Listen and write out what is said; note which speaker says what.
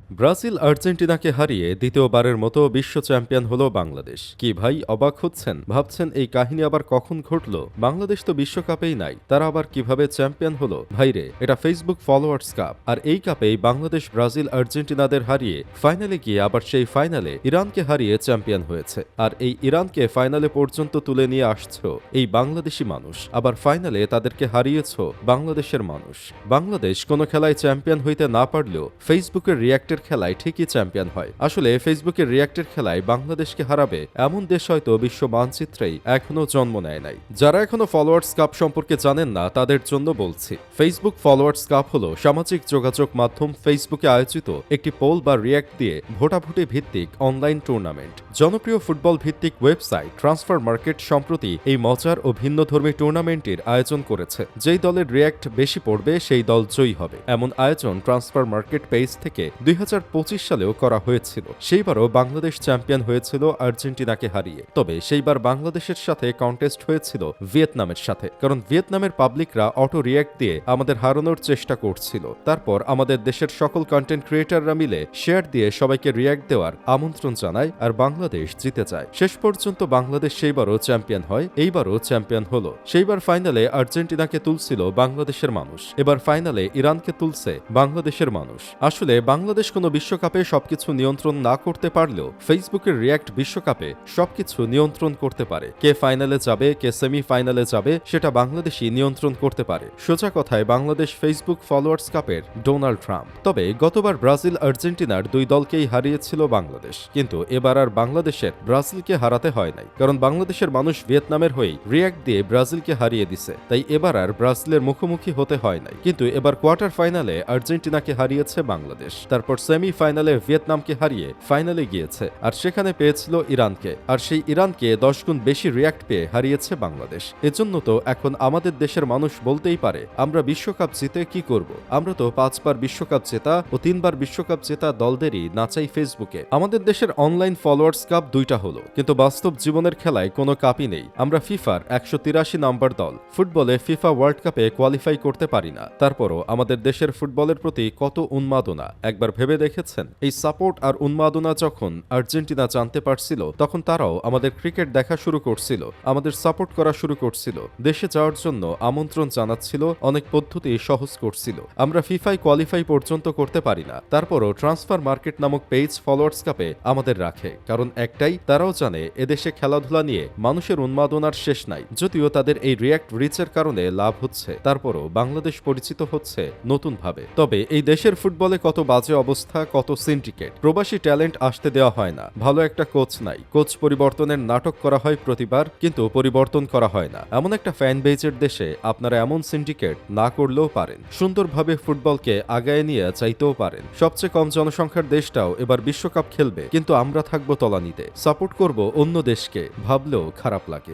Speaker 1: Brazil আর্জেন্টিনাকে হারিয়ে দ্বিতীয়বারের মতো বিশ্ব চ্যাম্পিয়ন হলো বাংলাদেশ। কি ভাই অবাক হচ্ছেন? ভাবছেন এই কাহিনী আবার কখন ঘটল? বাংলাদেশ তো বিশ্বকাপেই নাই, তারা আবার কিভাবে চ্যাম্পিয়ন হলো? ভাইরে, এটা ফেসবুক ফলোয়ার্স কাপ, আর এই কাপেই বাংলাদেশ ব্রাজিল আর্জেন্টিনাদের হারিয়ে ফাইনালে গিয়ে আবার সেই ফাইনালে ইরানকে হারিয়ে চ্যাম্পিয়ন হয়েছে। আর এই ইরানকে ফাইনালে পর্যন্ত তুলে নিয়ে আসছো এই বাংলাদেশি মানুষ, আবার ফাইনালে তাদেরকে হারিয়েছ বাংলাদেশের মানুষ। বাংলাদেশ কোনো খেলায় চ্যাম্পিয়ন হইতে না পারলেও ফেসবুকের রিয়াক্টের খেলায় ঠিকই চ্যাম্পিয়ন হয়। আসলে ফেসবুকের রিয়াক্টের খেলায় বাংলাদেশকে হারাবে এমন দেশ হয়তো বিশ্ব মানচিত্রেই এখনো জন্ম নেয় নাই। যারা এখনো ফলোয়ার্স কাপ সম্পর্কে জানেন না তাদের জন্য বলছি, ফেসবুক ফলোয়ার্স কাপ হলো সামাজিক যোগাযোগ মাধ্যম ফেসবুকে আয়োজিত একটি পোল বা রিয়াক্ট দিয়ে ভোটাভুটি ভিত্তিক অনলাইন টুর্নামেন্ট। জনপ্রিয় ফুটবল ভিত্তিক ওয়েবসাইট ট্রান্সফার মার্কেট সম্প্রতি এই মজার ও ভিন্নধর্মী টুর্নামেন্টের আয়োজন করেছে। যেই দলের রিয়াক্ট বেশি পড়বে সেই দল জয়ী হবে, এমন আয়োজন ট্রান্সফার মার্কেট পেজ থেকে 2025 সালেও করা হয়েছিল। সেইবারও বাংলাদেশ চ্যাম্পিয়ন হয়েছিল আর্জেন্টিনাকে হারিয়ে। তবে সেইবার বাংলাদেশের সাথে কন্টেস্ট হয়েছিল ভিয়েতনামের সাথে, কারণ ভিয়েতনামের পাবলিকরা অটো রিয়াক্ট দিয়ে আমাদের হারানোর চেষ্টা করছিল। তারপর আমাদের দেশের সকল কন্টেন্ট ক্রিয়েটাররা মিলে শেয়ার দিয়ে সবাইকে রিয়াক্ট দেওয়ার আমন্ত্রণ জানায়, আর বাংলাদেশ জিতে যায়। শেষ পর্যন্ত বাংলাদেশ সেইবারও চ্যাম্পিয়ন হয়, এইবারও চ্যাম্পিয়ন হলো। সেইবার ফাইনালে আর্জেন্টিনাকে তুলছিল বাংলাদেশের মানুষ, এবার ফাইনালে ইরানকে তুলছে বাংলাদেশের মানুষ। আসলে বাংলাদেশ কোনো বিশ্বকাপে সবকিছু নিয়ন্ত্রণ না করতে পারলেও ফেসবুকের রিয়াক্ট বিশ্বকাপে সবকিছু নিয়ন্ত্রণ করতে পারে। কে ফাইনালে যাবে, কে সেমিফাইনালে যাবে, সেটা বাংলাদেশই নিয়ন্ত্রণ করতে পারে। সোজা কথায় বাংলাদেশ ফেসবুক ফলোয়ার্স কাপের ডোনাল্ড ট্রাম্প। তবে গতবার ব্রাজিল আর্জেন্টিনার দুই দলকেই হারিয়েছিল বাংলাদেশ, কিন্তু এবার আর বাংলাদেশের ব্রাজিলকে হারাতে হয় নাই, কারণ বাংলাদেশের মানুষ ভিয়েতনামের হয়েই রিয়াক্ট দিয়ে ব্রাজিলকে হারিয়ে দিছে। তাই এবার আর ব্রাজিলের মুখোমুখি হতে হয় নাই। কিন্তু এবার কোয়ার্টার ফাইনালে আর্জেন্টিনাকে হারিয়েছে বাংলাদেশ, তারপর সেমিফাইনালে ভিয়েতনামকে হারিয়ে ফাইনালে গিয়েছে, আর সেখানে পেয়েছিল ইরানকে, আর সেই ইরানকে 10 গুণ বেশি রিয়াক্ট পেয়ে হারিয়েছে বাংলাদেশ। এজন্য তো এখন আমাদের দেশের মানুষ বলতেই পারে, আমরা বিশ্বকাপ জিতে কি করব? আমরা তো 5 বার বিশ্বকাপ জেতা ও 3 বার বিশ্বকাপ জেতা দলদেরই নাচাই ফেসবুকে। আমাদের দেশের অনলাইন ফলোয়ার্স কাপ 2টা হলো, কিন্তু বাস্তব জীবনের খেলায় কোনো কাপই নেই। আমরা ফিফার 183 নম্বর দল, ফুটবলে ফিফা ওয়ার্ল্ড কাপে কোয়ালিফাই করতে পারি না। তারপরও আমাদের দেশের ফুটবলের প্রতি কত উন্মাদনা একবার ভেবে দেখেছেন? এই সাপোর্ট আর উন্মাদনা যখন আর্জেন্টিনা জানতে পারছিল, তখন তারাও আমাদের ক্রিকেট দেখা শুরু করছিল, আমাদের সাপোর্ট করা শুরু করছিল, দেশে যাওয়ার জন্য আমন্ত্রণ জানাচ্ছিল, অনেক পদ্ধতি সহজ করছিল। আমরা ফিফায় কোয়ালিফাই পর্যন্ত করতে পারি না, তারপরও ট্রান্সফার মার্কেট নামক পেজ ফলোয়ার্স কাপে আমাদের রাখে। কারণ একটাই, তারাও জানে এদেশে খেলাধুলা নিয়ে মানুষের উন্মাদনার শেষ নাই। যদিও তাদের এই রিয়াক্ট রিচের কারণে লাভ হচ্ছে, তারপরও বাংলাদেশ পরিচিত হচ্ছে নতুন ভাবে। তবে এই দেশের ফুটবলে কত বাজে অবস্থা, কত সিন্ডিকেট, প্রবাসী ট্যালেন্ট আসতে দেওয়া হয় না, ভালো একটা কোচ নাই, কোচ পরিবর্তনের নাটক করা হয় প্রতিবার, কিন্তু পরিবর্তন করা হয় না। এমন একটা ফ্যান বেজের দেশে আপনারা এমন সিন্ডিকেট না করলেও পারেন, সুন্দরভাবে ফুটবলকে আগায় নিয়ে চাইতেও পারেন। সবচেয়ে কম জনসংখ্যার দেশটাও এবার বিশ্বকাপ খেলবে, কিন্তু আমরা থাকবো তলানিতে, সাপোর্ট করব অন্য দেশকে, ভাবলেও খারাপ লাগে।